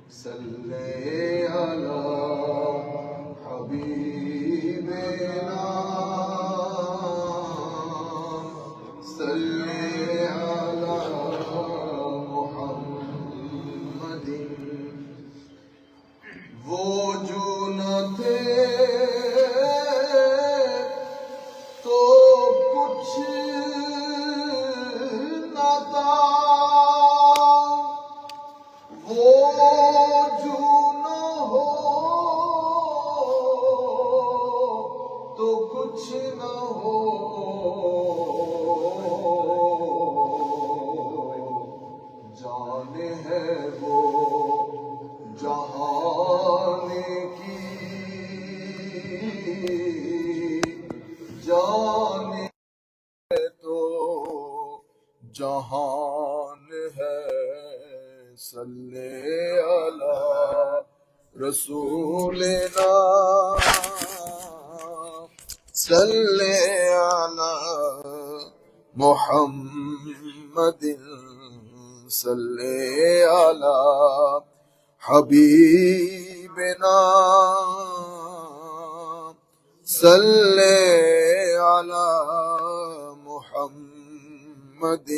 صلی علی حبیبنا صلی علی محمد وہ جو نہ تھے تو کچھ نہ تھا، وہ جو نہ ہو تو کچھ نہ ہو، جان ہے وہ جہان کی، جان ہے تو جہان ہے، صلی علی رسولنا صلی علی محمد صلی علی حبیبنا صلی علی محمد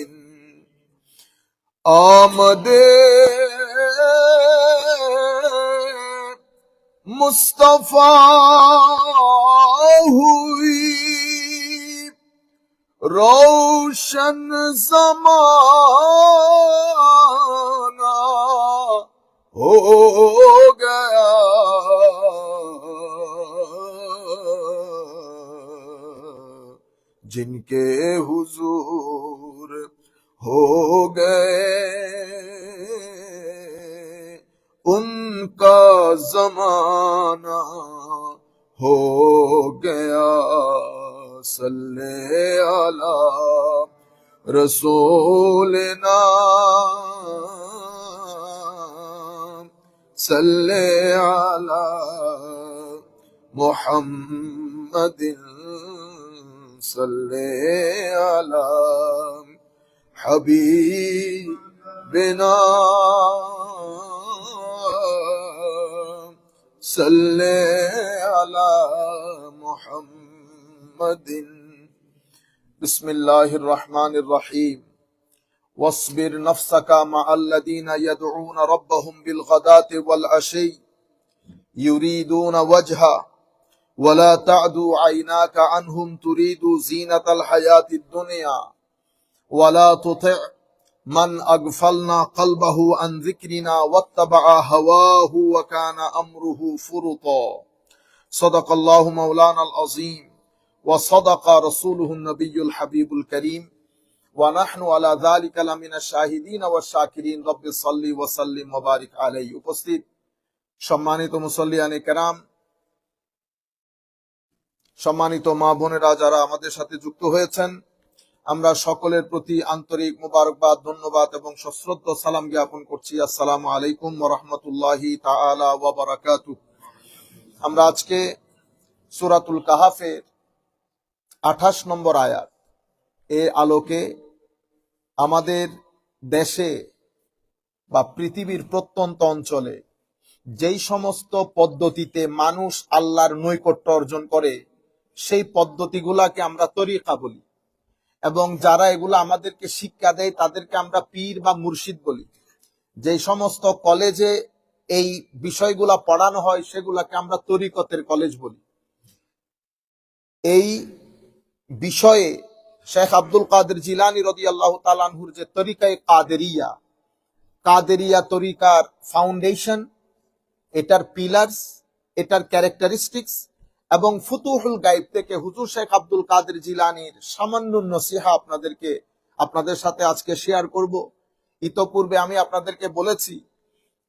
آمد مصطفیٰ ہوئی روشن زمانہ ہو گیا، جن کے حضور ہو گئے ان کا زمانہ ہو گیا، صلی علی رسولنا صلی علی محمد صلی علی حبیبنا صلی علی محمد۔ بسم اللہ الرحمن الرحیم۔ واصبر نفسك مع الذين يدعون ربهم بالغداة والعشي يريدون وجهه ولا تعد عيناك عنهم تريد زينة الحياة الدنيا ولا تطع من اغفلنا قلبه عن ذكرنا واتبع هواه وكان امره فرطا۔ صدق الله مولانا العظيم وصدق رسوله النبي الحبيب الكريم ونحن على ذلك لمن الشاهدين والشاكرين رب صل وسلم وبارك عليه۔ উপস্থিত সম্মানিত মুসল্লিয়ানে কেরাম, সম্মানিত মা বোনেরা যারা আমাদের সাথে যুক্ত হয়েছেন, আমরা সকলের প্রতি আন্তরিক মোবারকবাদ, ধন্যবাদ এবং সশ্রদ্ধ সালাম জ্ঞাপন করছি। আসসালামু আলাইকুম ওয়া রাহমাতুল্লাহি তাআলা ওয়া বারাকাতুহু। আমরা আজকে সূরাতুল কাহাফের 28 নম্বর আয়াত এর আলোকে আমাদের দেশে বা পৃথিবীর প্রত্যন্ত অঞ্চলে যেই সমস্ত পদ্ধতিতে মানুষ আল্লাহর নৈকট্য অর্জন করে সেই পদ্ধতিগুলাকে আমরা তরিকা বলি, এবং যারা এগুলো আমাদেরকে শিক্ষা দেয় তাদেরকে আমরা পীর বা মুর্শিদ বলি। যেই সমস্ত কলেজে এই বিষয়গুলা পড়ানো হয় সেগুলাকে আমরা তরিকতের কলেজ বলি। এই বিষয়ে শেখ আব্দুল কাদের জিলানী রাদিয়াল্লাহু তাআলা আনহুর যে তরিকায়ে কাদেরিয়া তরিকার ফাউন্ডেশন, এটার পিলার্স, এটার ক্যারেক্টারিস্টিক্স এবং ফুতুহুল গায়ব থেকে হুজুর শেখ আব্দুল কাদের জিলানীর সামান্য নসিহা আপনাদের সাথে আজকে শেয়ার করব। ইতোপূর্বে আমি আপনাদেরকে বলেছি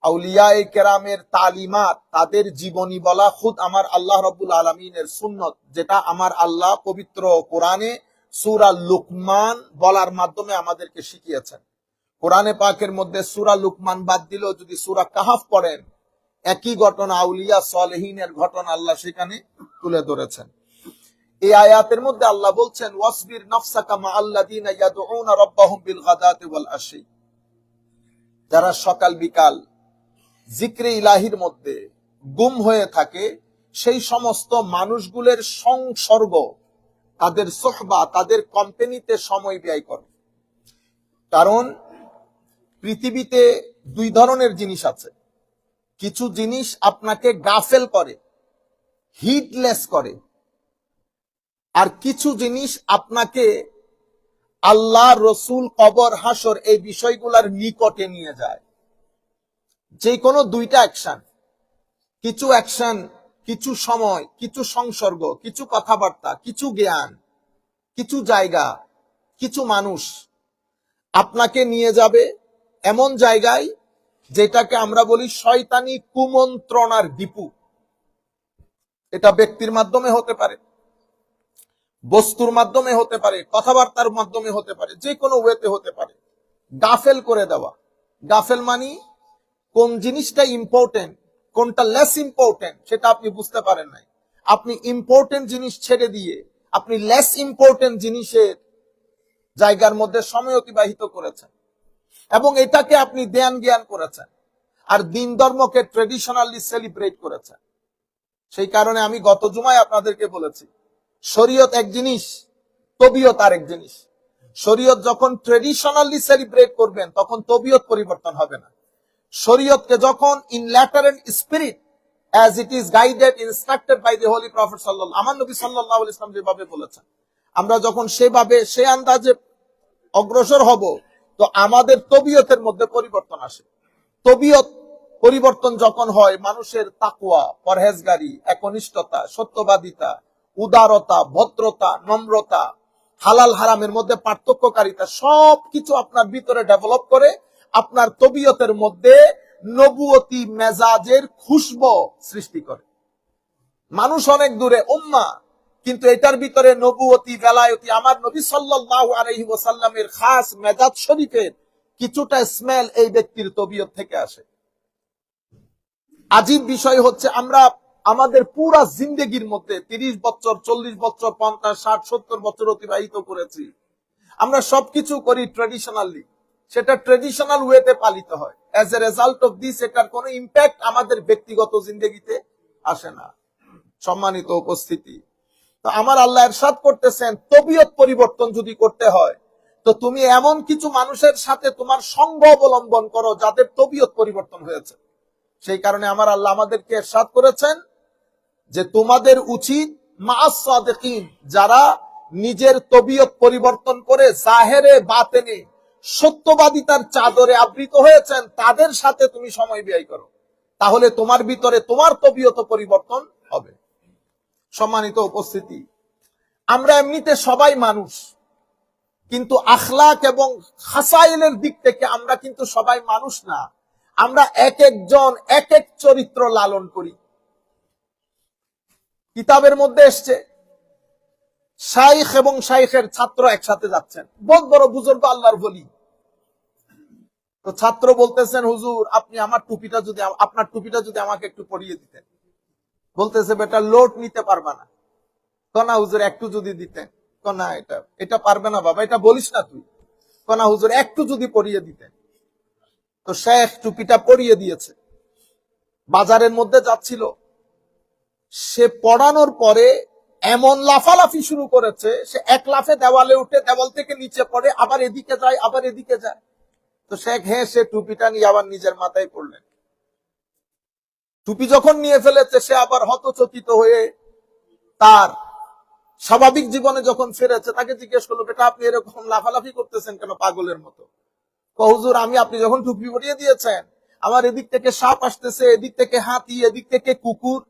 আউলিয়ায়ে কেরামের তালিমাত, তাদের জীবনী বলা খুদ আমার আল্লাহ রাব্বুল আলামিনের সুন্নত, যেটা আমার আল্লাহ পবিত্র কোরআনে সূরা লুকমান বলার মাধ্যমে আমাদেরকে শিখিয়েছেন। কোরআনে পাকের মধ্যে সূরা লুকমান বাদ দিলেও যদি সূরা কাহাফ পড়েন, একই ঘটনা, আউলিয়া সালেহিনের ঘটনা আল্লাহ সেখানে তুলে ধরেছেন। এই আয়াতের মধ্যে আল্লাহ বলছেন, ওয়াসবির নাফসাকা মাআল্লাযিনা ইয়াদউনা রাব্বাহুম বিল গাদাতি ওয়াল আশি, যারা সকাল বিকাল জিক্রে ইলাহির মধ্যে গুম হয়ে থাকে, সেই সমস্ত মানুষগুলোর সংসর্গ, তাদের সোহবা, তাদের কোম্পানিতে সময় ব্যয় করে। কারণ পৃথিবীতে দুই ধরনের জিনিস আছে। কিছু জিনিস আপনাকে গাফেল করে, হিটলেস করে, আর কিছু জিনিস আপনাকে আল্লাহ, রসুল, কবর, হাসর এই বিষয়গুলোর নিকটে নিয়ে যায়। যে কোনো দুইটা অ্যাকশন, কিছু অ্যাকশন, কিছু সময়, কিছু সংসর্গ, কিছু কথাবার্তা, কিছু জ্ঞান, কিছু জায়গা, কিছু মানুষ আপনাকে নিয়ে যাবে এমন জায়গায় যেটাকে আমরা বলি শয়তানি কুমন্ত্রণার ডিপু। এটা ব্যক্তির মাধ্যমে হতে পারে, বস্তুর মাধ্যমে হতে পারে, কথাবার্তার মাধ্যমে হতে পারে, যে কোনো ওয়েতে হতে পারে। গাফেল করে দেওয়া। গাফেল মানি কোন জিনিসটা ইম্পর্টেন্ট, কোনটা লেস ইম্পর্টেন্ট সেটা আপনি বুঝতে পারেন নাই। আপনি ইম্পর্টেন্ট জিনিস ছেড়ে দিয়ে আপনি লেস ইম্পর্টেন্ট জিনিসের জায়গার মধ্যে সময় অতিবাহিত করেছেন, এবং এটাকে আপনি ধ্যান জ্ঞান করেছেন, আর দিন ধর্মকে ট্রেডিশনালি সেলিব্রেট করেছেন। সেই কারণে আমি গত জুমায় আপনাদেরকে বলেছি, শরীয়ত এক জিনিস, তবিয়ত আরেক জিনিস। শরীয়ত যখন ট্রেডিশনালি সেলিব্রেট করবেন তখন তবিয়ত পরিবর্তন হবে না। শরীয়তকে যখন in letter and spirit as it is guided, instructed by the holy prophet sallallahu, আমার নবী সাল্লাল্লাহু আলাইহি ওয়াসাল্লাম যেভাবে বলেছেন, আমরা যখন সেভাবে সে আন্দাজে অগ্রসর হব, তো আমাদের তবিয়তের মধ্যে পরিবর্তন আসে। তবিয়ত পরিবর্তন যখন হয়, মানুষের তাকওয়া, পরহেজগারি, একনিষ্ঠতা, সত্যবাদিতা, উদারতা, ভদ্রতা, নম্রতা, হালাল হারামের মধ্যে পার্থক্যকারিতা, সবকিছু আপনার ভিতরে ডেভেলপ করে আপনার তবিয়তের মধ্যে নবুয়তি মেজাজের খুশবু সৃষ্টি করে। মানুষ অনেক দূরে উম্মা, কিন্তু এটার ভিতরে নবুয়তি, বেলায়তি, আমার নবী সাল্লাল্লাহু আলাইহি ওয়াসাল্লামের খাস মেজাজ শরীফের কিছুটা স্মেল এই ব্যক্তির তবিয়ত থেকে আসে। আজীব বিষয় হচ্ছে, আমরা আমাদের পুরা জিন্দেগির মধ্যে 30 বছর, 40 বছর, 50, 60, 70 বছর অতিবাহিত করেছি। আমরা সবকিছু করি ট্রেডিশনালি, সেটা ট্রেডিশনাল ওয়েতে পালিত হয়। As a result of this, এটার কোনো ইম্প্যাক্ট আমাদের ব্যক্তিগত জিন্দেগিতে আসে না। সম্মানিত উপস্থিতি, তো আমার আল্লাহ ইরশাদ করতেছেন, তবিয়ত পরিবর্তন যদি করতে হয় তো তুমি এমন কিছু মানুষের সাথে তোমার সঙ্গ অবলম্বন করো যাদের তবিয়ত পরিবর্তন হয়েছে। সেই কারণে আমার আল্লাহ আমাদেরকে ইরশাদ করেছেন যে তোমাদের উচিত মা'আস সাদিকিন, যারা নিজের তবিয়ত পরিবর্তন করে জাহেরে বাতেনে সত্যবাদিতার চাদরে আবৃত হয়েছেন, তাদের সাথে তুমি সময় ব্যয় করো, তাহলে তোমার ভিতরে তোমার তবিয়ত পরিবর্তন হবে। সম্মানিত উপস্থিতি, আমরা এমনিতে সবাই মানুষ, কিন্তু আখলাক এবং খাসাইলের দিক থেকে আমরা কিন্তু সবাই মানুষ না। আমরা এক একজন এক এক চরিত্র লালন করি। কিতাবের মধ্যে এসছে, শাইখ এবং শাইখের ছাত্র একসাথে যাচ্ছেন, বহুত বড় বুজুর্গ আল্লাহর ওলি। তো ছাত্র বলতেছেন, হুজুর আপনি আমার টুপিটা যদি, আপনার টুপিটা যদি আমাকে একটু পরিয়ে দিতেন। বলতেছে, বেটা লোড নিতে পারবা না। কনা হুজুর একটু যদি দিতেন। কনা এটা পারবে না বাবা, এটা বলিস না তুই। কনা হুজুর একটু যদি পরিয়ে দিতেন। তো শেখ টুপিটা পরিয়ে দিয়েছে। বাজারের মধ্যে যাচ্ছিল, সে পড়ানোর পরে এমন লাফালাফি শুরু করেছে, সে এক লাফে দেওয়ালে উঠে, দেওয়াল থেকে নিচে পড়ে, আবার এদিকে যায়, আবার এদিকে যায়। তো শেখ সে টুপিটা নিয়ে আবার নিজের মাথায় পড়লেন। টুপি যখন নিয়ে ফেলেছে, সে আবার হতচকিত হয়ে তার স্বাভাবিক জীবনে যখন ফিরেছে, তাকে জিজ্ঞেস করলো, বেটা আপনি এরকম লাফালাফি করতেছেন কেন পাগলের মতো? হুজুর আপনি যখন টুপি পরিয়ে দিয়েছেন, আমার এদিক থেকে সাপ আসতেছে, এদিক থেকে হাতি, এদিক থেকে কুকুর,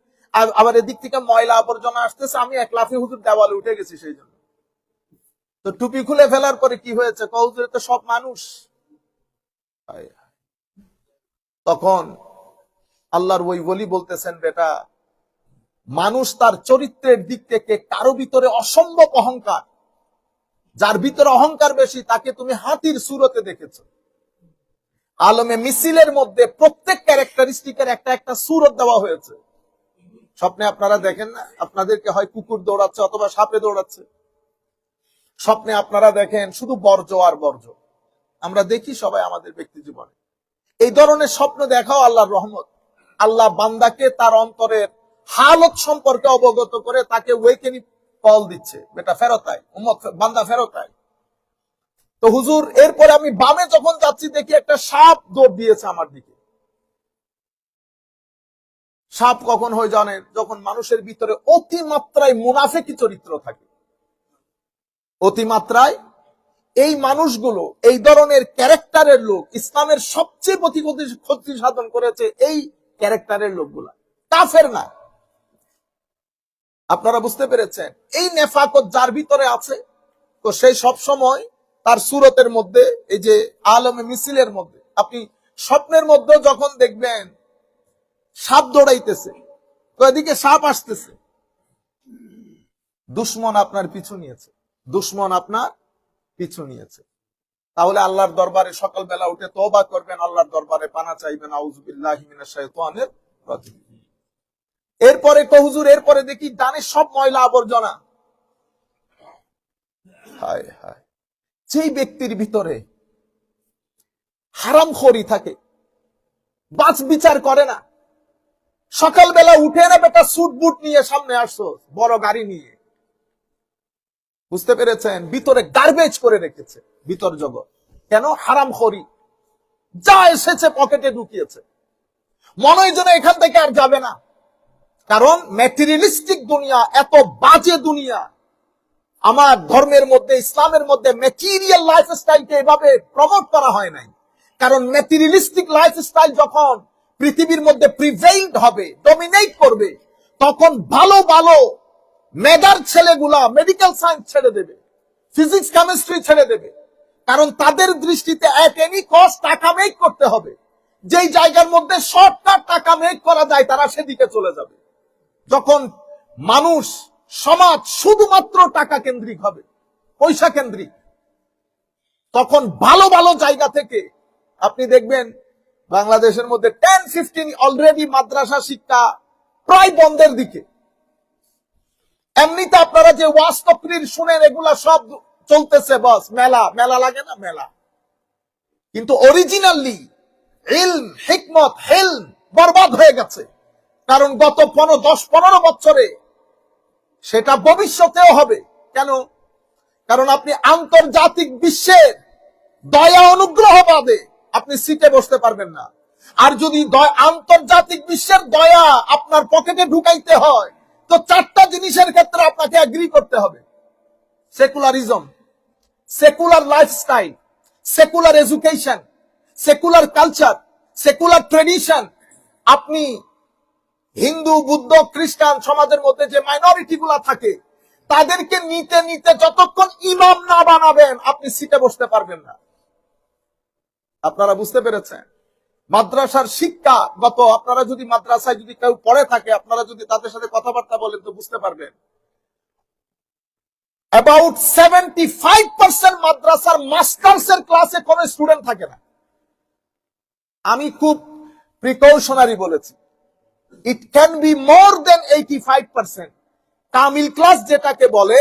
আবার এদিক থেকে ময়লা আবর্জনা আসতেছে, আমি এক লাফে হুজুর দেওয়ালে উঠে গেছি সেই জন্য। তো টুপি খুলে ফেলার পরে কি হয়েছে? হুজুর তো সব মানুষ। তখন আল্লাহর ওই ওলি বলতেছেন, বেটা মানুষ তার চরিত্রের দিক থেকে কারো ভিতরে অসম্ভব অহংকার, যার ভিতরে অহংকার বেশি তাকে তুমি হাতির সুরতে দেখেছো। আলমে মিছিলের মধ্যে প্রত্যেক ক্যারেক্টারিস্টিকের একটা একটা সুরত দেওয়া হয়েছে। স্বপ্নে আপনারা দেখেন না, আপনাদেরকে হয় কুকুর দৌড়াচ্ছে অথবা সাপে দৌড়াচ্ছে। স্বপ্নে আপনারা দেখেন শুধু বর্জ্য আর বর্জ্য। আমরা দেখি সবাই আমাদের ব্যক্তি জীবনে। এই ধরনের স্বপ্ন দেখাও আল্লাহর রহমত। আল্লাহ বান্দাকে তার অন্তরের হালত সম্পর্কে অবগত করে তাকে ওয়েকেনিং কল দিচ্ছে, বেটা ফেরত আয়, উম্মত বান্দা ফেরত আয়। তো হুজুর এরপরে আমি বামে যখন যাচ্ছি দেখি একটা সাপ দৌড় দিয়েছে আমার দিকে। সাপ কখন হয় জানেন? যখন মানুষের ভিতরে অতিমাত্রায় মুনাফিকি চরিত্র থাকে। অতিমাত্রায় এই মানুষগুলো, এই ধরনের ক্যারেক্টারের লোক ইসলামের সবচেয়ে ক্ষতি সাধন করেছে এই ক্যারেক্টারের লোকগুলা, কাফের না। আপনারা বুঝতে পেরেছেন? এই নেফাকত যার ভিতরে আছে, তো সেই সব সময় তার সুরতের মধ্যে, এই যে আলমে মিছিলের মধ্যে, আপনি স্বপ্নের মধ্যে যখন দেখবেন সাপ দৌড়াইতেছে, তো এদিকে সাপ আসতেছে, দুশ্মন আপনার পিছু নিয়েছে, দুশ্মন আপনার পিছু নিয়েছে। তাহলে আল্লাহর দরবারে সকালবেলা উঠে তওবা করবেন, আল্লাহর দরবারে পানা চাইবেন, আউযু বিল্লাহি মিনাশ শাইতানির রাজিম। এরপরে হুজুর এরপরে দেখি ডানে সব ময়লা আবর্জনা। হায় হায়, যেই ব্যক্তির ভিতরে হারামখোরি থাকে, বাছ বিচার করে না, সকালবেলা উঠে না বেটা স্যুট বুট নিয়ে সামনে আসছো, বড় গাড়ি নিয়ে, বুঝতে পেরেছেন? ভিতরে গার্বেজ করে রেখেছে ভিতর জগৎ। কেন? হারামখোরি, যা এসেছে পকেটে ঢুকিয়েছে, মনে হয় যেন এখান থেকে আর যাবে না। কারণ ম্যাটেরিয়ালিস্টিক দুনিয়া এত বাজে দুনিয়া। আমার ধর্মের মধ্যে, ইসলামের মধ্যে ম্যাটেরিয়াল লাইফস্টাইলকে এভাবে প্রমোট করা হয় নাই। কারণ ম্যাটেরিয়ালিস্টিক লাইফস্টাইল যখন পৃথিবীর মধ্যে প্রিভেইলড হবে, ডমিনেট করবে, তখন ভালো ভালো মেধার ছেলেগুলা মেডিকেল সায়েন্স ছেড়ে দেবে, ফিজিক্স কেমিস্ট্রি ছেড়ে দেবে। কারণ তাদের দৃষ্টিতে এট এনি কস্ট টাকা মেক করতে হবে। যেই জায়গার মধ্যে শর্টকাট টাকা মেক করা যায় তারা সেদিকে চলে যাবে। যখন মানুষ সমাজ শুধুমাত্র টাকা কেন্দ্রিক হবে, পয়সা কেন্দ্রিক, তখন ভালো ভালো জায়গা থেকে আপনি দেখবেন বাংলাদেশের মধ্যে 10-15 অলরেডি মাদ্রাসা শিক্ষা প্রায় বন্ধের দিকে। এমনিতে আপনারা যে ওয়াজ তকরির শুনেন, এগুলা সব চলতেছে, বস মেলা মেলা লাগে না, মেলা। কিন্তু অরিজিনালি ইলম, হিকমত, হিলম বরবাদ হয়ে গেছে। কারণ গত 10-15 বছরে, সেটা ভবিষ্যতেও হবে। কেন? কারণ আপনি আন্তর্জাতিক বিশ্বের দয়া অনুগ্রহ বাদে আপনি সিটে বসতে পারবেন না। আর যদি আন্তর্জাতিক বিশ্বের দয়া আপনার পকেটে ঢুকাইতে হয়, তো 4টা জিনিসের ক্ষেত্রে আপনাকে এগ্রি করতে হবে: secularism, secular lifestyle, secular education, secular culture, secular tradition. আপনি হিন্দু, বুদ্ধ, খ্রিস্টান সমাজের মধ্যে যে মাইনরিটি গুলা থাকে, তাদেরকে নিতে নিতে যতক্ষণ ইমাম না বানাবেন আপনি সিটে বসতে পারবেন না। আপনারা বুঝতে পেরেছেন? মাদ্রাসার শিক্ষা গত, আপনারা যদি মাদ্রাসায় যদি কেউ পড়ে থাকে, আপনারা যদি তাদের সাথে কথাবার্তা বলেন তো বুঝতে পারবেন, অ্যাবাউট 75% মাদ্রাসার মাস্টার্সের ক্লাসে কোনো স্টুডেন্ট থাকে না। আমি খুব প্রিকশনারি বলেছি, it can be more than 85%। কামিল ক্লাস যেটাকে বলে,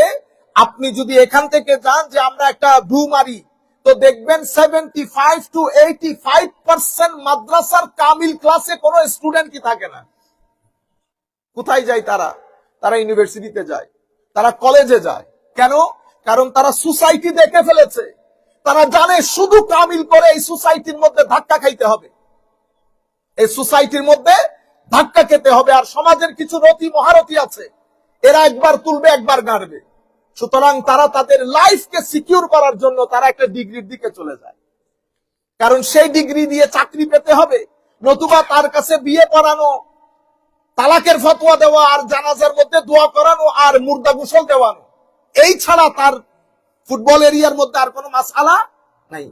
আপনি যদি এখান থেকে যান যে আমরা একটা ভ্রু মারি, তো দেখবেন 75-85% মাদ্রাসার কামিল ক্লাসে কোনো স্টুডেন্টই থাকে না। কোথায় যায় তারা? তারা ইউনিভার্সিটিতে যায়, তারা কলেজে যায়। কেন? কারণ তারা সোসাইটি দেখে ফেলেছে। তারা জানে শুধু কামিল করে এই সোসাইটির মধ্যে ধাক্কা খাইতে হবে, এই সোসাইটির মধ্যে ধাক্কা খেতে হবে। আর সমাজের কিছু রতি মহারতি আছে, এরা একবার তুলবে একবার গাড়বে। সুতরাং তারা তাদের লাইফকে সিকিউর করার জন্য তারা একটা ডিগ্রির দিকে চলে যায়। কারণ সেই ডিগ্রি দিয়ে চাকরি পেতে হবে, নতুবা তার কাছে বিয়ে পড়ানো, তালাকের ফতোয়া দেওয়া, আর জানাজার মধ্যে দোয়া করানো, আর মুর্দা গোসল দেওয়ানো, এই ছাড়া তার ফুটবল এরিয়ার মধ্যে আর কোনো মাসআলা নাই।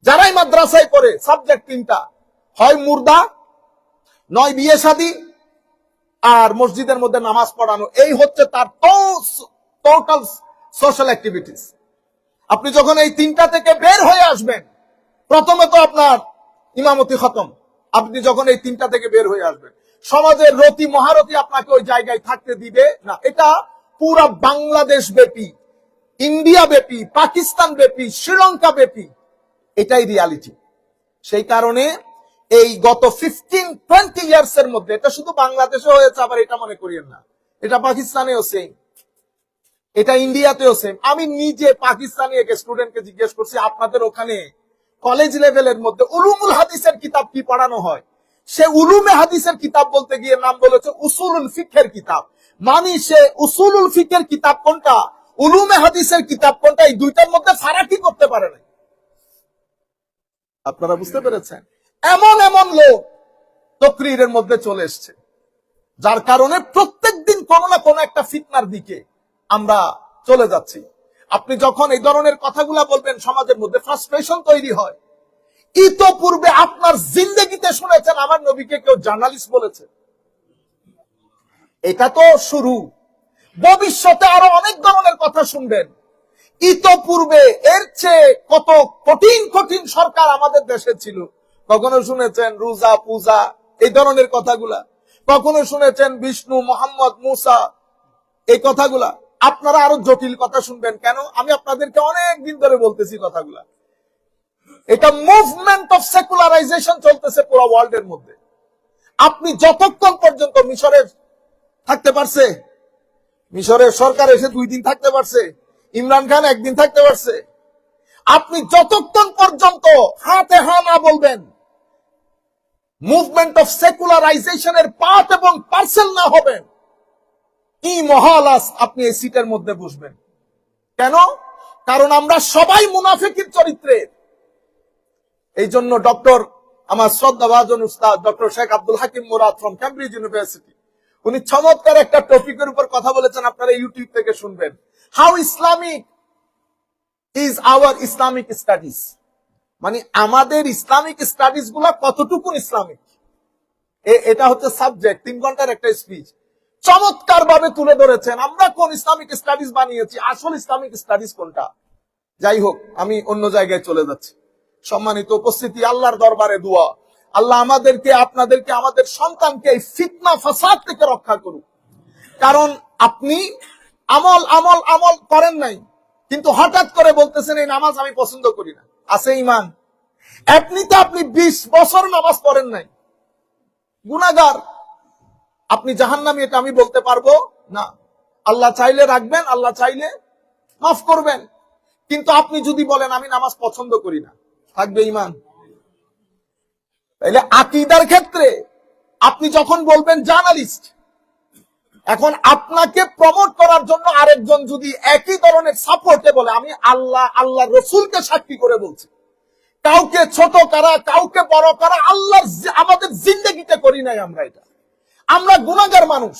যারাই মাদ্রাসায় পড়ে, সাবজেক্ট 3টা, হয় মুর্দা, নয় বিয়ে শাদী, আর মসজিদের মধ্যে নামাজ পড়ানো। এই হচ্ছে তার টোটাল সোশ্যাল অ্যাক্টিভিটিস। আপনি যখন এই 3টা থেকে বের হয়ে আসবেন, প্রথমে তো আপনার ইমামতি খতম। আপনি যখন এই 3টা থেকে বের হয়ে আসবেন, সমাজের রতি মহারতি আপনাকে ওই জায়গায় থাকতে দিবে না। এটা পুরা বাংলাদেশ ব্যাপী, ইন্ডিয়া ব্যাপী, পাকিস্তান ব্যাপী, শ্রীলঙ্কা ব্যাপী, এটাই রিয়ালিটি। সেই কারণে এই গত 15-20 ইয়ার্স এর মধ্যে, এটা শুধু বাংলাদেশে হয়েছে আবার এটা মনে করিয়েন না, এটা পাকিস্তানেও সেম, এটা ইন্ডিয়াতেও সেম। আমি নিজে পাকিস্তানি এক স্টুডেন্টকে জিজ্ঞেস করছি, আপনাদের ওখানে কলেজ লেভেলের মধ্যে উলুমুল হাদিসের কিতাব কি পড়ানো হয়? সে উলুমে হাদিসের কিতাব বলতে গিয়ে নাম বলেছে উসুলুল ফিকহের কিতাব। মানে সে উসুলুল ফিকহের কিতাব কোনটা, উলুমে হাদিসের কিতাব কোনটা, এই দুইটার মধ্যে ফারাকি করতে পারে না। আপনারা বুঝতে পেরেছেন? এমন এমন লোক তকরিরের মধ্যে চলে এসছে, যার কারণে প্রত্যেকদিন কোনো না কোনো একটা ফিতনার দিকে আমরা চলে যাচ্ছি। আপনি যখন এই ধরনের কথাগুলা বলবেন, সমাজের মধ্যে ফ্রাস্ট্রেশন তৈরি হয়। ইতোপূর্বে আপনার জিন্দেগিতে শুনেছেন আমার নবীকে কেউ জার্নালিস্ট বলেছে? এটা তো শুরু, ভবিষ্যতে আরো অনেক ধরনের কথা শুনবেন। ইতোপূর্বে এর চেয়ে কত কঠিন কঠিন সরকার আমাদের দেশে ছিল। কখনো শুনেছেন রোজা পূজা এই ধরনের কথাগুলা? কখনো শুনেছেন বিষ্ণু, মোহাম্মদ, মুসা এই কথাগুলা? আপনারা আরো জটিল কথা শুনবেন কেন? আমি আপনাদেরকে অনেক দিন ধরে বলতেছি কথাগুলা। এটা মুভমেন্ট অফ সেকুলারাইজেশন চলতেছে পুরো ওয়ার্ল্ডের মধ্যে। আপনি যতক্ষণ পর্যন্ত মিশরের থাকতে পারছে, মিশরের সরকার এসে 2 দিন থাকতে পারছে, ইমরান খান 1 দিন থাকতে পারছে। আপনি যতক্ষণ পর্যন্ত হাতে হা না বলবেন, মুভমেন্ট অফ সেকুলারাইজেশনের পার্ট এবং পার্সেল না হবেন, কি মহালাস আপনি এই সিটের মধ্যে বসবেন। কেন? কারণ আমরা সবাই মুনাফিকের চরিত্রের। এই জন্য ডক্টর, আমার শ্রদ্ধাভাজন উস্তাদ doctor Sheikh Abdul Hakim Murad from Cambridge university, উনি চমৎকার একটা টপিকের উপর কথা বলেছেন, আপনারা ইউটিউব থেকে শুনবেন। How Islamic is our Islamic studies, মানে আমাদের ইসলামিক স্টাডিজ গুলা কতটুকু ইসলামিক, এটা হচ্ছে সাবজেক্ট। 3 ঘন্টার একটা স্পিচ চমৎকার ভাবে তুলে ধরেছেন। আমরা কোন ইসলামিক স্টাডিজ বানিয়েছি, আসল ইসলামিক স্টাডিজ কোনটা? যাই হোক, আমি অন্য জায়গায় চলে যাচ্ছি। সম্মানিত উপস্থিতি, আল্লাহর দরবারে দোয়া, আল্লাহ আমাদেরকে, আপনাদেরকে, আমাদের সন্তানকে এই ফিতনা ফাসাদ থেকে রক্ষা করুক। কারণ আপনি আমল আমল আমল করেন নাই, কিন্তু হঠাৎ করে বলতেছেন এই নামাজ আমি পছন্দ করি না। আছে ঈমান? এমনিতে আপনি 20 বছর নামাজ পড়েন নাই, গুনাহগার, আপনি জাহান্নামী, এটা আমি বলতে পারবো না। আল্লাহ চাইলে রাখবেন, আল্লাহ চাইলে মাফ করবেন। কিন্তু আপনি যদি বলেন আমি নামাজ পছন্দ করি না, থাকবে ঈমান? তাইলে আকীদার ক্ষেত্রে আপনি যখন বলবেন জার্নালিস্ট, এখন আপনাকে প্রমোট করার জন্য আরেকজন যদি একই ধরনের সাপোর্টে বলে, আমি আল্লাহ আল্লাহ রসুলকে সাক্ষী করে বলছি, কাউকে ছোট করা, কাউকে বড় করা আল্লাহ আমাদের জিন্দেগিতে করি নাই আমরা। এটা আমরা গুনাহগার মানুষ,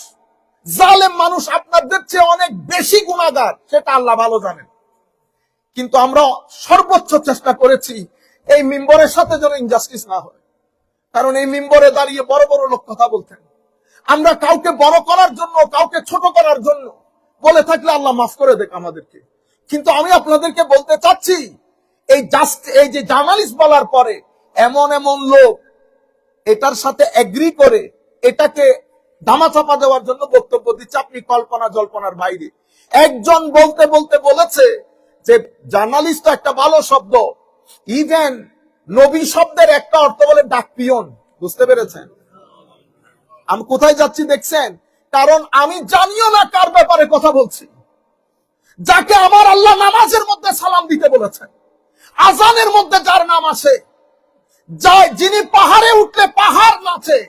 জালেম মানুষ, আপনাদের চেয়ে অনেক বেশি গুনাহগার, সেটা আল্লাহ ভালো জানেন। কিন্তু আমরা সর্বোচ্চ চেষ্টা করেছি এই মিম্বরের সাথে যেন ইনজাস্টিস না হয়। কারণ এই মিম্বরে দাঁড়িয়ে বড় বড় লোক কথা বলতেন। আমরা কাউকে বড় করার জন্য, কাউকে ছোট করার জন্য বলে থাকলে আল্লাহ মাফ করে দেখ আমাদেরকে। কিন্তু আমি আপনাদেরকে বলতে চাচ্ছি, এই যে জার্নালিস্ট বলার পরে এমন এমন লোক এটার সাথে এগ্রি করে এটাকে ধামাচাপা দেওয়ার জন্য বক্তব্য দিচ্ছে, আপনি কল্পনা জল্পনার বাইরে। একজন বলতে বলতে বলেছে যে জার্নালিস্ট একটা ভালো শব্দ, ইভেন নবী শব্দের একটা অর্থ বলে ডাকপিয়ন। বুঝতে পেরেছেন আমি কোথায় যাচ্ছি? দেখছেন? কারণ আমি জানিও না কার ব্যাপারে কথা বলছি, যাকে আমার আল্লাহ নামাজের মধ্যে সালাম দিতে বলেছেন, আজানের মধ্যে যার নাম আসে, যিনি পাহাড়ে উঠলে পাহাড় নাচে,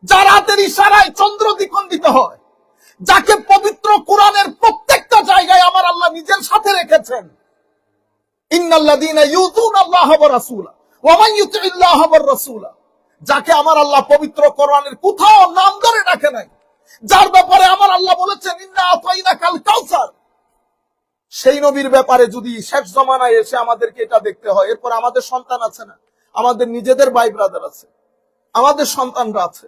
যার হাতের ইশারায় চন্দ্র দ্বিখণ্ডিত হয়, যাকে পবিত্র কোরআনের প্রত্যেকটা জায়গায় আমার আল্লাহ নিজের সাথে রেখেছেন, ইন্নাল্লাযীনা ইউযুনাল্লাহা ওয়া রাসূলা ওয়া মান ইউতিল্লাহা ওয়া রাসূলা, যাকে আমার আল্লাহ পবিত্র কোরআনের কোথাও নাম ধরে রাখে নাই, যার ব্যাপারে আমার আল্লাহ বলেছেন ইন্না আতাইনাকাল কাউসার, সেই নবীর ব্যাপারে যদি শেষ জমানায় এসে আমাদেরকে এটা দেখতে হয়, এরপর আমাদের সন্তান আছে না, আমাদের নিজেদের ভাই ব্রাদার আছে, আমাদের সন্তানরা আছে,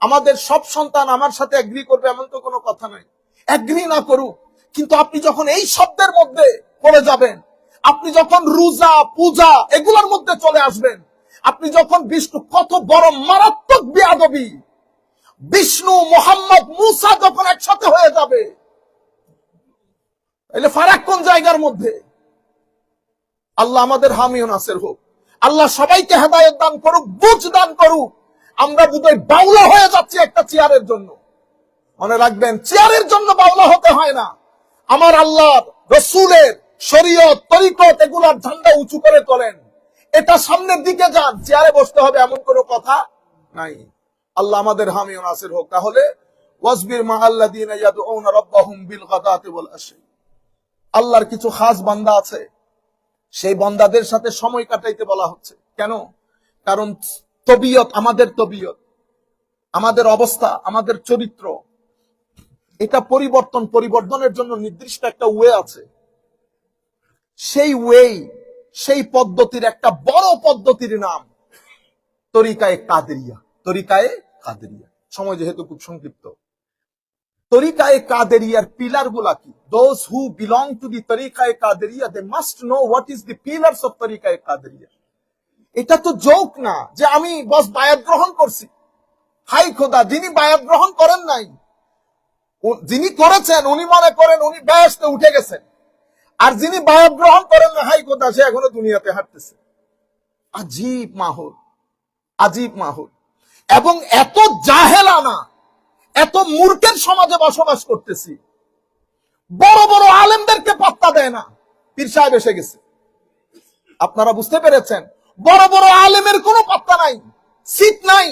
আমাদের সব সন্তান আমার সাথে এগ্রি করবে এমন তো কোনো কথা নাই, এগ্রি না করুক। কিন্তু আপনি যখন এই শব্দের মধ্যে পড়ে যাবেন, আপনি যখন রোজা পূজা এগুলোর মধ্যে চলে আসবেন, আপনি যখন বিষ্ণু, কত বড় মারাত্মক বেয়াদবি, বিষ্ণু মোহাম্মদ মুসা যখন একসাথে হয়ে যাবে, এলে ফারাক কোন জায়গার মধ্যে? আল্লাহ আমাদের হামি ও নাসির হোক। আল্লাহ সবাইকে হেদায়েত দান করুক, বুঝ দান করুক। আমরা বোধহয় বাউলা হয়ে যাচ্ছি একটা চেয়ারের জন্য। মনে রাখবেন, চেয়ারের জন্য বাউলা হতে হয় না। আমার আল্লাহর রসুলের শরীয়ত তরিকত এগুলার ঝান্ডা উঁচু করে তোলেন, এটা সামনের দিকে যান, চেয়ারে বসতে হবে এমন কোনো কথা নাই। আল্লাহ আমাদের হামি ও নাসির হোক। তাহলে ওয়াসবির মা আল্লাযীনা ইয়াদউনা রাব্বাহুম বিল গাদাতি ওয়াল আশি, আল্লাহর কিছু খাস বান্দা আছে, সেই বান্দাদের সাথে সময় কাটাইতে বলা হচ্ছে। কেন? কারণ তবিয়ত, আমাদের অবস্থা, আমাদের চরিত্র, এটা পরিবর্তনের জন্য নির্দিষ্ট একটা ওয়ে আছে। সেই পদ্ধতির একটা বড় পদ্ধতির নাম তরিকায়ে কাদেরিয়া। সময় যেহেতু খুব সংক্ষিপ্ত, তরিকায়ে কাদেরিয়ার পিলার গুলা কি? Those who belong to the তরিকায়ে Qadiriya, they must know what is the pillars of তরিকায়ে কাদেরিয়া। এটা তো জোক না যে আমি বস বায়াত গ্রহণ করছি। হাই খোদা, যিনি বায়াত গ্রহণ করেন নাই, যিনি করেছেন উনি মনে করেন উনি বেহেশতে উঠে গেছেন, আর যিনি বায়াত গ্রহণ করেন না, হাই খোদা, সে এখনো দুনিয়াতে হাঁটতেছে। আজীব মাহৌল। এবং এত জাহেলানা, এত মূর্খের সমাজে বসবাস করতেছি। বড় বড় আলেমদেরকে পাত্তা দেয় না, পীর সাহেব এসে গেছে। আপনারা বুঝতে পেরেছেন? বড় বড় আলেমের কোনো পাত্তা নাই, সিট নাই,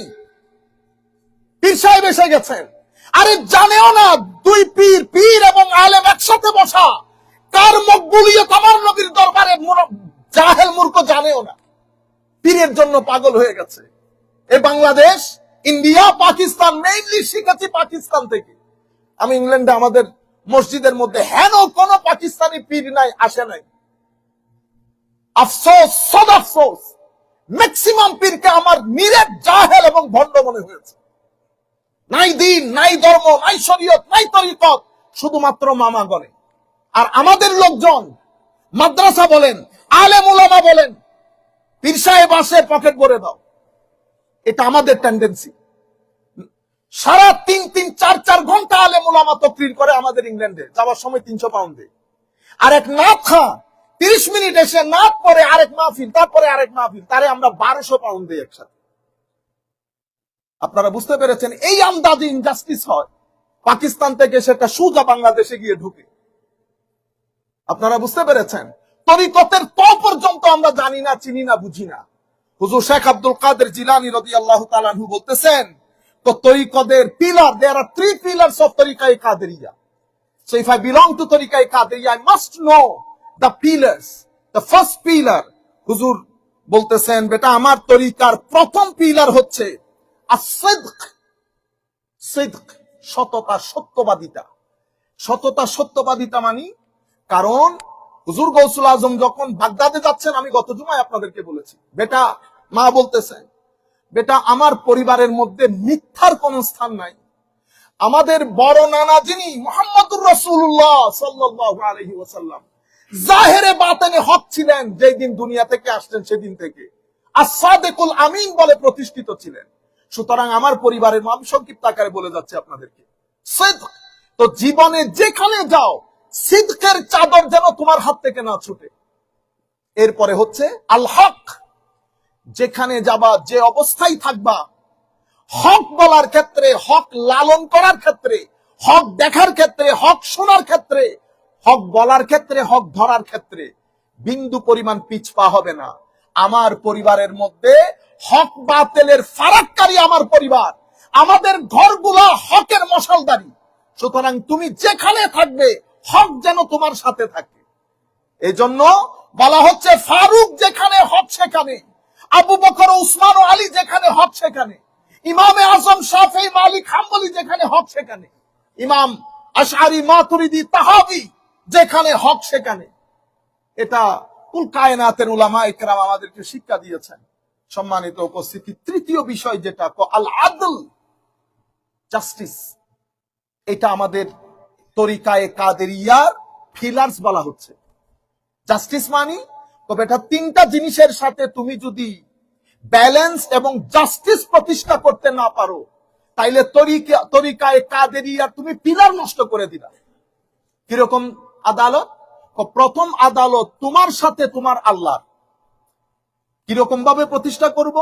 পীর সাহেব এসে গেছেন। আরে জানেও না দুই পীর এবং আলেম একসাথে বসা কার মকবুলিয়ত আমার নবীর দরবারে জাহেল মূর্খ জানেও না, পীরের জন্য পাগল হয়ে গেছে। এই বাংলাদেশ, ইন্ডিয়া, পাকিস্তান, মেইনলি শিখেছি পাকিস্তান থেকে। আমি ইংল্যান্ডে আমাদের মসজিদের মধ্যে হেন কোন পাকিস্তানি পীর নাই, আসে নাই। আফসোস, সদ আফসোস, ম্যাক্সিমাম পীরকে আমার নিরেট জাহেল এবং ভণ্ড মনে হয়েছে। নাই দিন, নাই ধর্ম, নাই শরীয়ত, নাই তরিকত, শুধুমাত্র মামা গলে। আর আমাদের লোকজন মাদ্রাসা বলেন, আলেম উলামা বলেন, পীর সাহেব আসে পকেট ভরে দাও, এটা আমাদের টেন্ডেন্সি। সারা 3-4 ঘন্টা আলেম উলামা তকরির করে আমাদের ইংল্যান্ডে, যাওয়ার সময় 300 পাউন্ডে। আর এক নাত খা 30 মিনিট এসে নাত পরে আরেক মাহফিল, তারপরে আরেক মাহফিল, তারে আমরা 1200 পাউন্ড দিই একসাথে। আপনারা বুঝতে পেরেছেন? এই আন্দাজে ইনজাস্টিস হয়। পাকিস্তান থেকে সেটা সোজা বাংলাদেশে গিয়ে ঢুকে। আপনারা বুঝতে পেরেছেন? তরিকতের তো পর্যন্ত আমরা জানি না, চিনি না, বুঝি না। হুজুর শেখ আব্দুল কাদের জিলানী রাদিয়াল্লাহু তাআলা আনহু বলতেছেন, তো তরিকতের pillar, there are 3 pillars of তরিকায়ে Qadiriya. So if I belong to তরিকায়ে Qadiriya, I must know the pillars. The first pillar, হুজুর বলতেছেন, বেটা আমার তরিকার প্রথম পিলার হচ্ছে as-sidq, সততা, সত্যবাদিতা মানি। কারণ হুজুর গৌসুল আজম যখন বাগদাদে যাচ্ছেন, আমি গত জুমায় আপনাদেরকে বলেছি, বেটা, মা বলতেছেন, বেটা আমার পরিবারের মধ্যে মিথ্যার কোন স্থান নাই। আমাদের বড় নানা যিনি মুহাম্মদুর রাসূলুল্লাহ সাল্লাল্লাহু আলাইহি ওয়াসাল্লাম, জাহেরে বাতেনে হক ছিলেন, যেই দিন দুনিয়া থেকে আসলেন সেদিন থেকে as-সাদিকুল আমিন বলে প্রতিষ্ঠিত ছিলেন। সুতরাং আমার পরিবারের নাম সংক্ষিপ্ত আকারে বলে যাচ্ছে আপনাদেরকে, সিদক। তো জীবনে যেখানে যাও, সিদকের চাদর যেন তোমার হাত থেকে না ছুটে। এরপরে হচ্ছে আল হক, যেখানে যাবা, যে অবস্থায় থাকবা, হক বলার ক্ষেত্রে, হক লালন করার ক্ষেত্রে, হক দেখার ক্ষেত্রে, হক শোনার ক্ষেত্রে, হক বলার ক্ষেত্রে, হক ধরার ক্ষেত্রে বিন্দু পরিমাণ পিছপা হবে না। আমার পরিবারের মধ্যে হক বাতিলের ফারাককারী আমার পরিবার, আমাদের ঘরগুলা হকের মশালদারি। সুতরাং তুমি যেখানে থাকবে, হক যেন তোমার সাথে থাকে। এই জন্য বলা হচ্ছে, ফারুক যেখানে হক সেখানে, আবু বকর, উসমান ও আলী যেখানে হক সেখানে, ইমামে আজম শাফেঈ, মালিক, হাম্বলি যেখানে হক সেখানে, ইমাম আশআরী, মাতুরিদি, তাহাবী যেখানে হক সেখানে। এটা কুল কায়নাতের উলামা ইকরাম আমাদেরকে শিক্ষা দিয়েছেন। সম্মানিত উপস্থিতি, তৃতীয় বিষয় যেটা আল আদল, জাস্টিস, এটা আমাদের তরিকায়ে কাদেরিয়ার পিলার্স বলা হচ্ছে। জাস্টিস মানি, তবে এটা 3টা জিনিসের সাথে তুমি যদি ব্যালেন্স এবং জাস্টিস প্রতিষ্ঠা করতে না পারো, তাইলে তরিকায়ে কাদেরিয়ার তুমি পিলার নষ্ট করে দিলা। কিরকম আদালত? প্রথম আদালত তোমার সাথে তোমার আল্লাহ, কিরকম ভাবে প্রতিষ্ঠা করব?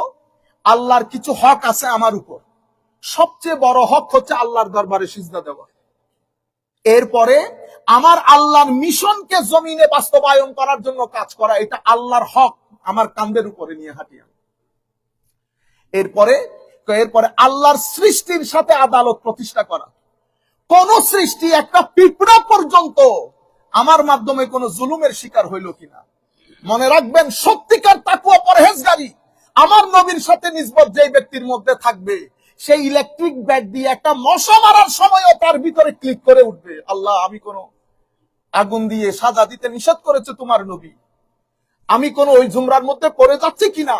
আল্লাহর কিছু হক আছে আমার উপর, সবচেয়ে বড় হক হচ্ছে আল্লাহর দরবারে সিজদা দেওয়া। এরপরে আমার আল্লাহর মিশনকে জমিনে বাস্তবায়ন করার জন্য কাজ করা, এটা আল্লাহর হক আমার কাঁধের উপরে নিয়ে হাঁটিয়া। এরপরে আল্লাহর সৃষ্টির সাথে আদালত প্রতিষ্ঠা করা। কোন সৃষ্টি একটা পিঁপড়া পর্যন্ত আমার মাধ্যমে কোন জুলুমের শিকার হইল কিনা। মনে রাখবেন, সত্যিকার তাকওয়া পরহেজগারি আমার নবীর সাথে নিসবত যেই ব্যক্তির মধ্যে থাকবে, সেই ইলেকট্রিক ব্যাট দিয়ে একটা মশা মারার সময়ও তার ভিতরে ক্লিক করে উঠবে, আল্লাহ আমি কোন আগুন দিয়ে সাজা দিতে নিষেধ করেছে তোমার নবী, আমি কোন ওই জুমরার মধ্যে পড়ে যাচ্ছি কিনা।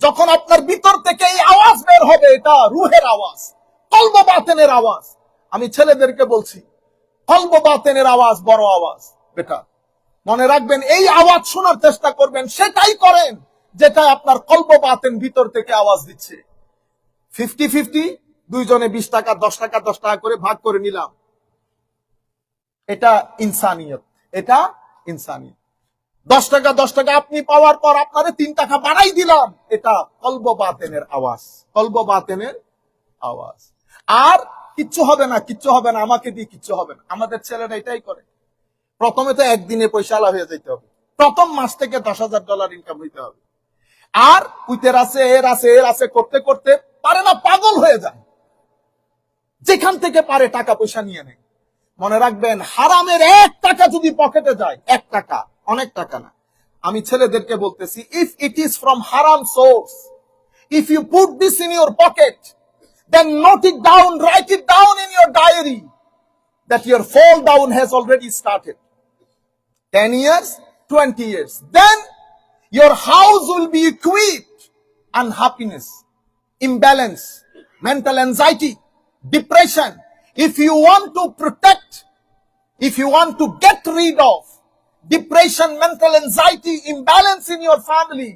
যখন আপনার ভিতর থেকে এই আওয়াজ বের হবে, এটা রুহের আওয়াজ, কলব বাতেনের আওয়াজ। আমি ছেলেদেরকে বলছি, কলব বাতেনের আওয়াজ বড় আওয়াজ বেটা। মনে রাখবেন, এই আওয়াজ শোনার চেষ্টা করবেন, সেটাই করেন যেটা আপনার কলব বাতেন ভিতর থেকে আওয়াজ দিচ্ছে। 50-50, দুইজনে 20 টাকা 10 টাকা 10 টাকা করে ভাগ করে নিলাম, এটা ইনসানিয়ত, এটা ইনসানিয়ত। 10 টাকা 10 টাকা আপনি পাওয়ার পর আপনারে 3 টাকা বাড়াই দিলাম, এটা কলব বাতেনের আওয়াজ, কলব বাতেনের আওয়াজ। আর কিচ্ছু হবে না, কিচ্ছু হবে না, আমাকে দিয়ে কিচ্ছু হবে না। আমাদের ছেলেরা এটাই করে। প্রথমে তো একদিনে পয়সা আলা হয়ে যেতে হবে, প্রথম মাস থেকে $10,000 ইনকাম হইতে হবে। আর উইতের আছে, এর আছে, এর আছে করতে করতে পারে না, পাগল হয়ে যায়। যেখান থেকে পারে টাকা পয়সা নিয়ে নেয়। মনে রাখবেন, হারামের 1 টাকা যদি পকেটে যায়, 1 টাকা, অনেক টাকা না। আমি ছেলেদেরকে বলতেছি, ইফ ইট ইজ ফ্রম হারাম source, if you put this in your pocket, then note it down, write it down in your diary that your fall down has already started. 10 years, 20 years. Then your house will be equipped unhappiness, imbalance, mental anxiety, depression. If you want to protect, if you want to get rid of depression, mental anxiety, imbalance in your family,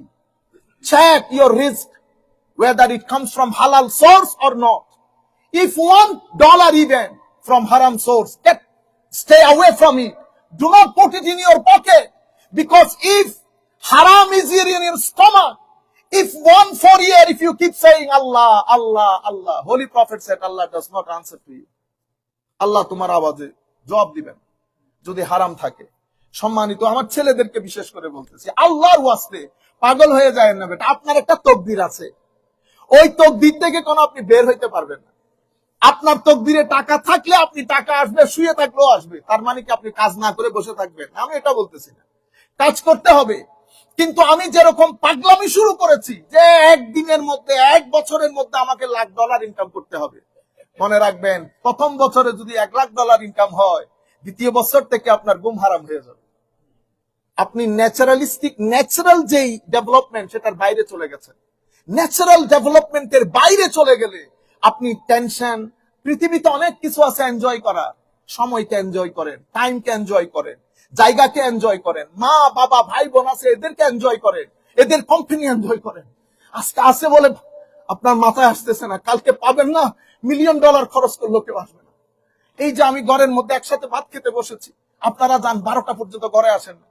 check your risk, whether it comes from halal source or not. If $1 even from haram source, stay away from it. Do not put it in your pocket, because if haram is here in your stomach, if 1 year if you keep saying Allah, Allah, Allah, Holy Prophet said Allah does not answer to you. Allah তোমার আওয়াজে জবাব দিবেন যদি হারাম থাকে। সম্মানিত আমার ছেলেদেরকে বিশেষ করে বলতেছি, আল্লাহর ওয়াস্তে পাগল হয়ে যায় না বেটা। আপনার একটা তকদির আছে, ওই তকদির থেকে কোনো আপনি বের হইতে পারবেন না। আপনার তকদিরে টাকা থাকলে আপনি টাকা আসবে, শুয়ে থাকলেও আসবে। তার মানে কি আপনি কাজ না করে বসে থাকবেন? আমি এটা বলতেছি না, কাজ করতে হবে। কিন্তু আমি যেরকম পাগলামি শুরু করেছি যে একদিনের মধ্যে, 1 বছরের মধ্যে আমাকে $1,00,000 ইনকাম করতে হবে, মনে রাখবেন, প্রথম বছরে যদি $1,00,000 ইনকাম হয়, দ্বিতীয় বছর থেকে আপনার ঘুম হারাম হয়ে যাবে। আপনি ন্যাচারাল যেই ডেভেলপমেন্ট, সেটার বাইরে চলে গেছেন। ন্যাচারাল ডেভেলপমেন্টের বাইরে চলে গেলে আপনি টেনশন, পৃথিবীতে অনেক কিছু আছে এনজয় করা, সময়কে এনজয় করেন, টাইমকে এনজয় করেন, জায়গাকে এনজয় করেন, মা বাবা ভাই বোন আছে এদেরকে এনজয় করেন, এদের কোম্পানি এনজয় করেন। আজকে আছে বলে আপনার মাথায় আসতেছে না, কালকে পাবেন না, $1,000,000 খরচ করলো কেউ আসবে না। এই যে আমি ঘরের মধ্যে একসাথে ভাত খেতে বসেছি, আপনারা যান 12টা পর্যন্ত ঘরে আসেন না,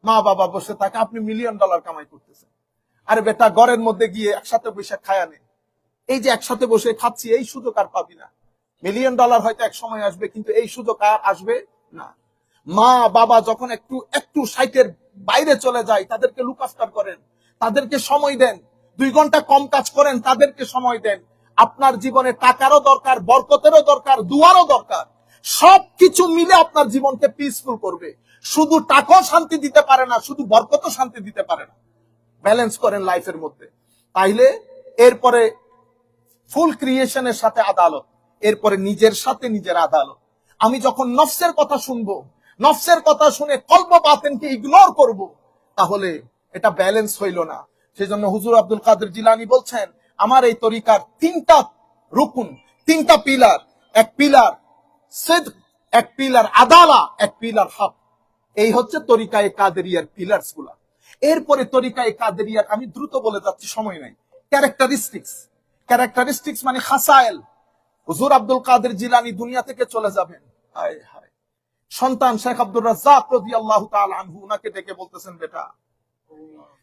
মা বাবা বসে থাকে, আপনি $1,000,000 কামাই করতেছেন। আরে বেটা, ঘরের মধ্যে গিয়ে একসাথে বসে খায়া নেই। এই যে একসাথে বসে খাচ্ছি, এই সুযোগ আর পাবি না। $1,000,000 হয়তো এক সময় আসবে, কিন্তু এই সুযোগ আর আসবে না। মা বাবা যখন একটু সাইটের বাইরে চলে যায়, তাদেরকে লুক আফটার করেন, তাদেরকে সময় দেন। 2 ঘন্টা কম কাজ করেন, তাদেরকে সময় দেন। আপনার জীবনে টাকারও দরকার, বরকতেরও দরকার, দুয়ারও দরকার। সবকিছু মিলে আপনার জীবনকে পিসফুল করবে। শুধু টাকাও শান্তি দিতে পারে না, শুধু বরকতও শান্তি দিতে পারে না। ব্যালেন্স করেন লাইফের মধ্যে। তাইলে এরপরে ফুল ক্রিয়েশনের সাথে আদালত, এরপরে নিজের সাথে নিজের আদালত। আমি যখন নফসের কথা শুনবো, নফসের কথা শুনে কলব বাতেনকে ইগনোর করব, তাহলে এটা ব্যালেন্স হইল না। সেজন্য হুজুর আব্দুল কাদের জিলানী বলছেন, আমার এই তরিকার 3টা রুকুন, 3টা পিলার। এক পিলার সিদক, এক পিলার আদালা, এক পিলার হক। এই হচ্ছে তরিকায়ে কাদেরিয়ার পিলার্স গুলা। এরপরে তরিকায়ে কাদেরিয়ার, আমি দ্রুত বলে যাচ্ছি, সময় নাই, ক্যারেক্টারিস্টিক্স মানে খাসায়েল। হুজুর আব্দুল কাদের জিলানী দুনিয়া থেকে চলে যাবেন, হায় হায়। সন্তান শেখ আব্দুর রাজ্জাক রাদিয়াল্লাহু তাআলা আনহু, উনাকে ডেকে বলতেছেন, বেটা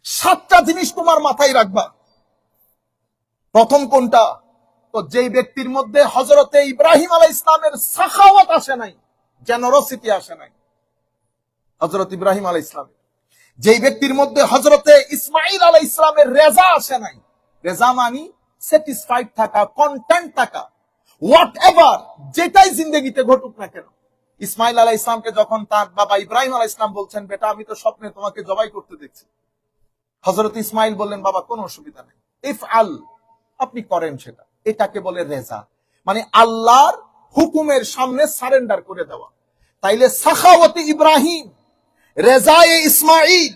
7টা জিনিস তোমার মাথায় রাখবা। প্রথম কোনটা? তো যেই ব্যক্তির মধ্যে হযরতে ইব্রাহিম আলাইহিস সালামের সাখাওয়াত আসে নাই, জেনারসিটি আসে নাই, হযরত ইব্রাহিম আলাইহিস সালাম, যেই ব্যক্তির মধ্যে হযরতে ইসমাঈল আলাইহিস সালামের রেজা আসে নাই, রেজা মানে স্যাটিসফাইড থাকা, কন্টেন্ট থাকা, হোয়াট এভার, যেটাই জিন্দেগিতে ঘটুক না কেন। ইসমাঈল আলাইহিস সালামকে যখন তার বাবা ইব্রাহিম আলাইহিস সালাম বলছেন, বেটা আমি তো স্বপ্নে তোমাকে জবাই করতে দেখছি, হযরত ইসমাঈল বললেন, বাবা কোনো অসুবিধা নেই, ইফআল, আপনি করেন সেটা। এটাকে বলে রেজা, মানে আল্লাহর হুকুমের সামনে সারেন্ডার করে দেওয়া। তাইলে সাখাওয়াতে ইব্রাহিম, রেজায়ে ইসমাঈল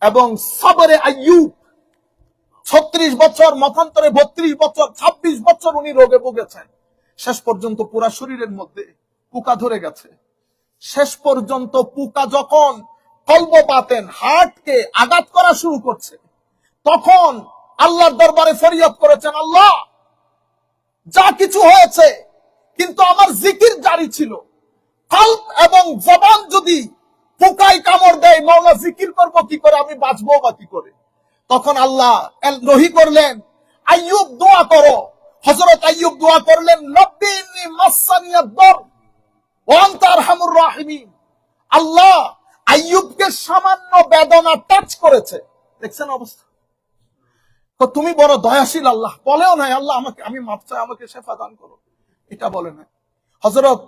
এবং সবরে আইয়ুব, 36 বছর, মতান্তরে 32 বছর, 26 বছর উনি রোগে ভুগেছেন। শেষ পর্যন্ত পুরা শরীরের মধ্যে পোকা ধরে গেছে। শেষ পর্যন্ত পোকা যখন কলব পাতেন, হার্টকে আঘাত করা শুরু করছে, তখন আল্লাহর দরবারে ফরিয়াদ করেছেন, আল্লাহ যা কিছু হয়েছে, কিন্তু আমার জিকির জারি ছিল। কলব এবং জবান যদি পোকায় কামড় দেয়, মাওলা জিকির করবো কি করে, আমি বাঁচবো বা কি করে? তখন আল্লাহ রহি করলেন, আইয়ুব দোয়া করো। হযরত আইয়ুব দোয়া করলেন, রব্বিনি মাসসানিয়াদ দর ওয়া আনতা আরহামুর রাহিমিন। আল্লাহ আইয়ুবকে সামান্য বেদনা টাচ করেছে, দেখছেন অবস্থা। তো তুমি বড় দয়াশীল আল্লাহ, বলেও নাই আল্লাহ আমাকে, আমি মাফ চাই, আমাকে শেফা দান করো, এটা বলে না। হযরত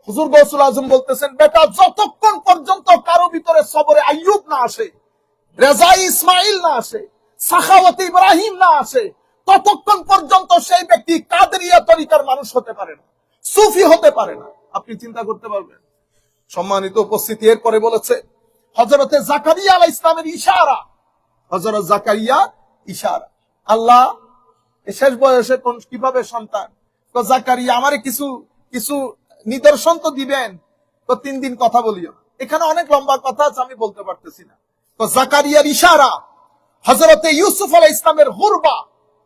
হুজুর গৌসুল আজম বলতেছেন, বেটা যতক্ষণ পর্যন্ত কারো ভিতরে সবরে আইয়ুব না আসে, রেজাই ইসমাইল না আসে, সাখাওয়াতে ইব্রাহিম না আসে, ততক্ষণ পর্যন্ত সেই ব্যক্তি কাদেরিয়া তরিকার মানুষ হতে পারে না, সুফি হতে পারে না। আপনি চিন্তা করতে পারবেন। সম্মানিত উপস্থিতি, এরপরে বলেছে হযরতে জাকারিয়া আলাইহিস সালামের ইশারা, হযরত জাকারিয়া ইশারা, আল্লাহ শেষ বয়সে কোন কিভাবে সন্তান, তো জাকারিয়া আমারে কিছু কিছু নিদর্শন তো দিবেন, তো 3 দিন কথা বলিও। এখানে অনেক লম্বা কথা আছে, আমি বলতে পারতেছি না। তো জাকারিয়ার ইশারা, হযরতে ইউসুফ আলাইহিস সালামের গুরবা,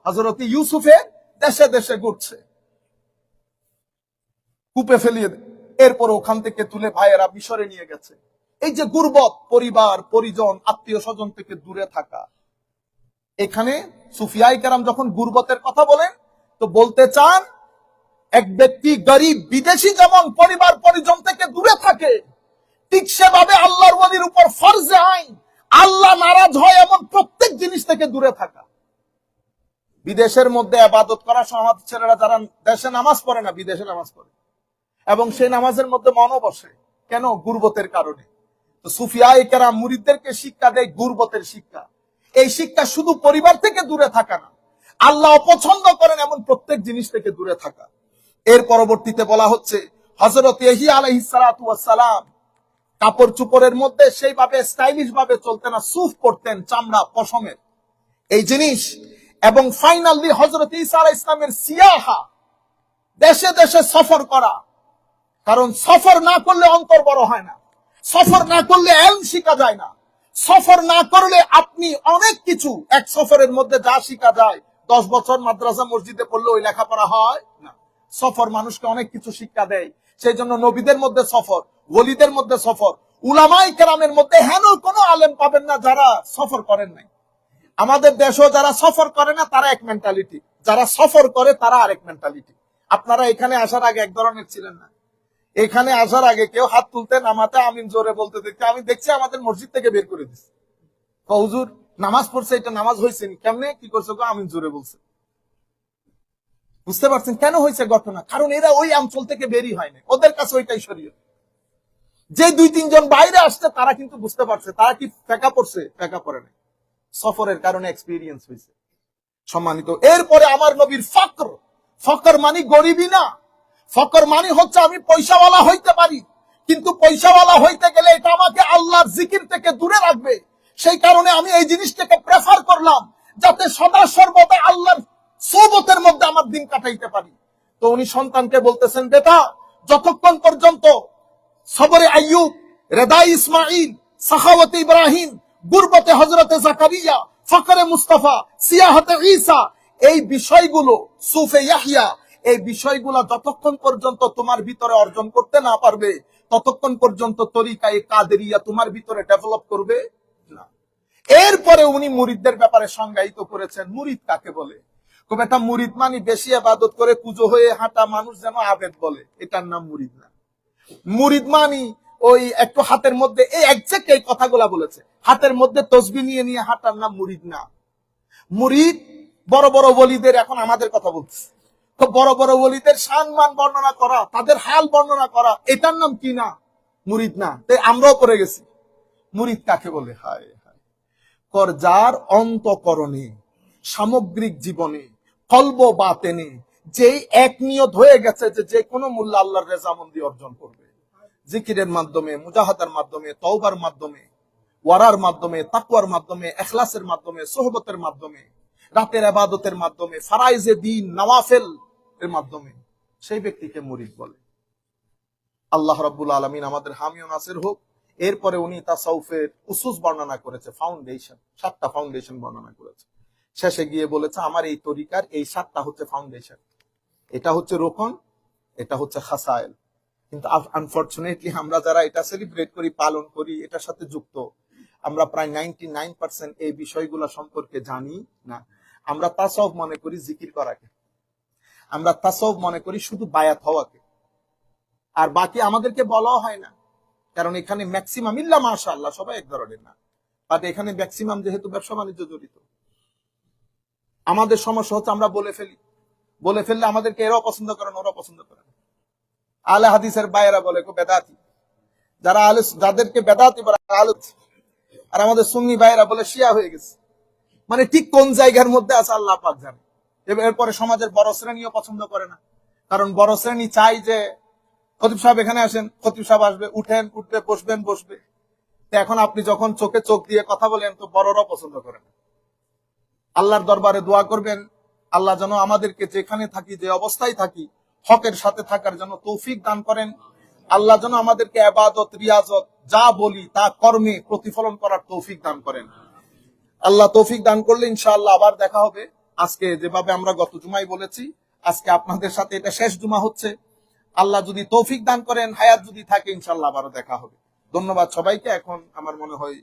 হযরতে ইউসুফের দেশে দেশে ঘুরছে, কূপে ফেলিয়ে দেয়, এরপর ওখান থেকে তুলে ভাইয়েরা মিশরে নিয়ে গেছে। এই যে গুরবত, পরিবার পরিজন আত্মীয় স্বজন থেকে দূরে থাকা, এখানে সুফিয়ায়ে কেরাম যখন গুরবতের কথা বলেন, তো বলতে চান এক ব্যক্তি গরিব বিদেশি যেমন পরিবার পরিজন থেকে দূরে থাকে, ঠিক সেভাবে আল্লাহর ওয়ালির উপর ফরজে আইন, আল্লাহ নারাজ হয় এমন প্রত্যেক জিনিস থেকে দূরে থাকা। বিদেশের মধ্যে ইবাদত করা সমাজ ছেলেরা যারা দেশে নামাজ পড়ে না, বিদেশে নামাজ পড়ে, এবং সেই নামাজের মধ্যে মনও বসে, কেন? গুরবতের কারণে। তো সুফিয়ায়ে কেরাম মুরিদদেরকে শিক্ষা দেয় গুরবতের শিক্ষা। এই শিক্ষা শুধু পরিবার থেকে দূরে থাকা না, আল্লাহ অপছন্দ করেন এমন প্রত্যেক জিনিস থেকে দূরে থাকা। এর পরবর্তীতে বলা হচ্ছে হযরত ইহইয়া আলাইহিস সালাতু ওয়াস সালাম কাপড় চোপড়ের মধ্যে সেইভাবে স্টাইলিশ ভাবে চলতেন না, সুফ পরতেন, চামড়া পশমের এই জিনিস। এবং ফাইনালি হযরত ঈসা আলাইহিস সালামের সিয়াহা, দেশে দেশে সফর করা, কারণ সফর না করলে অন্তর বড় হয় না, সফর না করলে ইলম শিখা যায় না, সফর না করলে আপনি অনেক কিছু, এক সফরের মধ্যে যা শিখা যায় 10 বছর মাদ্রাসা মসজিদে পড়লে ওই লেখাপড়া হয় না। সফর মানুষকে অনেক কিছু শিক্ষা দেয়। সেই জন্য নবীদের মধ্যে সফর, ওলিদের মধ্যে সফর, উলামায়ে কেরামের মধ্যে হেন কোনো আলেম পাবেন না যারা সফর করেন নাই। আমাদের দেশেও যারা সফর করে না তারা এক মেন্টালিটি, যারা সফর করে তারা আরেক মেন্টালিটি। আপনারা এখানে আসার আগে এক ধরনের ছিলেন না, এখানে আসার আগে কেউ হাত তুলতে নামাতে আমিন জোরে বলতে দেখতে, আমি দেখছি আমাদের মসজিদ থেকে বের করে দিচ্ছে, হুজুর নামাজ পড়ছে, এটা নামাজ হয়েছে কেমনে, কি করছে, আমিন জোরে বলছে। বুঝতে পারছেন কেন হয়েছে ঘটনা? কারণ এরা ওই অঞ্চল থেকে বেরই হয় না, ওদের কাছে ওইটাই শরীয়ত। যে 2-3 জন বাইরে আসছে তারা কিন্তু বুঝতে পারছে, তারা কি ফেকা পড়ছে, ফেকা পড়ে নাই, সফরের কারণে এক্সপিরিয়েন্স হয়েছে। সম্মানিত, এরপরে আমার নবীর ফকর, ফকর মানে গরিবই না, ফকর মানে হচ্ছে আমি পয়সাওয়ালা হইতে পারি, কিন্তু পয়সাওয়ালা হইতে গেলে এটা আমাকে আল্লাহর জিকির থেকে দূরে রাখবে। সেই কারণে আমি এই জিনিসটাকে প্রেফার করলাম, যাতে সদা সর্বদা আল্লাহর সোহবতের মধ্যে আমার দিন কাটাইতে পারি। তো উনি সন্তানকে বলতেছেন, বেটা যতক্ষণ পর্যন্ত সবরে আইয়ুব, রেদাই ইসমাইল, সাখাওয়াতে ইব্রাহিম, গুরবতে হযরতে জাকারিয়া, ফকরে মুস্তাফা, সিয়াহতে ঈসা, এই বিষয়গুলো, সুফে ইয়াহইয়া, এই বিষয়গুলো যতক্ষণ পর্যন্ত তোমার ভিতরে অর্জন করতে না পারবে, ততক্ষণ পর্যন্ত তরিকায়ে কাদেরিয়া তোমার ভিতরে ডেভেলপ করবে না। এরপরে উনি মুরিদদের ব্যাপারে সংজ্ঞায়িত করেছেন, মুরিদ কাকে বলে। খুব একটা মুরিদ মানে বেশি ইবাদত করে কুজো হয়ে হাঁটা মানুষ যেন আবেদ বলে, এটার নাম মুরিদ না। মুরিদ মানি ওই একটু হাতের মধ্যে এই একজ্যাক্ট এই কথাগুলা বলেছে, হাতের মধ্যে তসবিহ নিয়ে নিয়ে হাঁটার নাম মুরিদ না। মুরিদ বড় বড় ওলিদের, এখন আমাদের কথা বলছে, তো বড় বড় ওলিদের সম্মান বর্ণনা করা, তাদের হাল বর্ণনা করা, এটার নাম কি না? মুরিদ না। তাই আমরাও করে গেছি। মুরিদ কাকে বলে? হায় হায়, যার অন্তঃকরণে, সামগ্রিক জীবনে, কলব বাতেনে যেই এক নিয়ত হয়ে গেছে যে যে কোনো মূল্য আল্লাহর রেজামন্দি অর্জন করবে, জিকিরের মাধ্যমে, মুজাহাদার মাধ্যমে, তওবার মাধ্যমে, ওয়ারার মাধ্যমে, তাকওয়ার মাধ্যমে, ইখলাসের মাধ্যমে, সোহবতের মাধ্যমে, রাতের ইবাদতের মাধ্যমে, ফারাইজে দ্বীন নওয়াফিল এর মাধ্যমে, সেই ব্যক্তিকে মুরিদ বলে। আল্লাহ রাব্বুল আলামিন আমাদের হামি ও নাসির হোক। এরপরে উনি তাসাউফের উসুস বর্ণনা করেছে, ফাউন্ডেশন, 7টা ফাউন্ডেশন বর্ণনা করেছে। শেষে গিয়ে বলেছে আমার এই তরিকার এই 7টা হচ্ছে ফাউন্ডেশন, এটা হচ্ছে রোকন, এটা হচ্ছে খাসায়েল। কিন্তু আনফরচুনেটলি আমরা যারা এটা সেলিব্রেট করি, পালন করি, এটার সাথে যুক্ত, আমরা প্রায় 99% এই বিষয়গুলো সম্পর্কে জানি না। আমরা তাসাউফ মনে করি জিকির করাকে, আমরা তাসাউফ মনে করি শুধু বায়াত হওয়াকে, আর বাকি আমাদেরকে বলাও হয় না। কারণ এখানে ম্যাক্সিমাম, ইল্লা মাশাআল্লাহ, সবাই এক ধরনের না, বাট এখানে ম্যাক্সিমাম যেহেতু ব্যবসা বাণিজ্য জড়িত, আমাদের সমস্যা হচ্ছে আমরা বলে ফেলি, বলে ফেললে আমাদেরকে এরাও পছন্দ করে না, ওরাও পছন্দ করে না। আলে হাদিসের বাইরা বলে বেদাতি, যারা আলে, যাদেরকে বেদাতি বলে আলে, আর আমাদের সুন্নি ভাইয়েরা বলে শিয়া হয়ে গেছে। মানে ঠিক কোন জায়গার মধ্যে আছে আল্লাহ পাক জানে। এরপরে সমাজের বড় শ্রেণীও পছন্দ করে না, কারণ বড় শ্রেণী চাই যে খতিব সাহেব এখানে আসেন, খতিব সাহেব আসবে, উঠেন, উঠবে, বসবেন, বসবে। তো এখন আপনি যখন চোখে চোখ দিয়ে কথা বলেন তো বড়রাও পছন্দ করে না। আল্লাহর দরবারে দোয়া করবেন, আল্লাহ যেন আমাদেরকে যেখানে থাকি, যে অবস্থায় থাকি, হকের সাথে থাকার জন্য তৌফিক দান করেন। আল্লাহ যেন আমাদেরকে ইবাদত, রিয়াজত, যা বলি তা কর্মে প্রতিফলন করার তৌফিক দান করেন। আল্লাহ তৌফিক দান করলে ইনশাআল্লাহ আবার দেখা হবে। আজকে যেভাবে আমরা গত জুমায় বলেছি, আজকে আপনাদের সাথে এটা শেষ জুমা হচ্ছে। আল্লাহ যদি তৌফিক দান করেন, হায়াত যদি থাকে, ইনশাআল্লাহ আবারও দেখা হবে। ধন্যবাদ সবাইকে। এখন আমার মনে হয়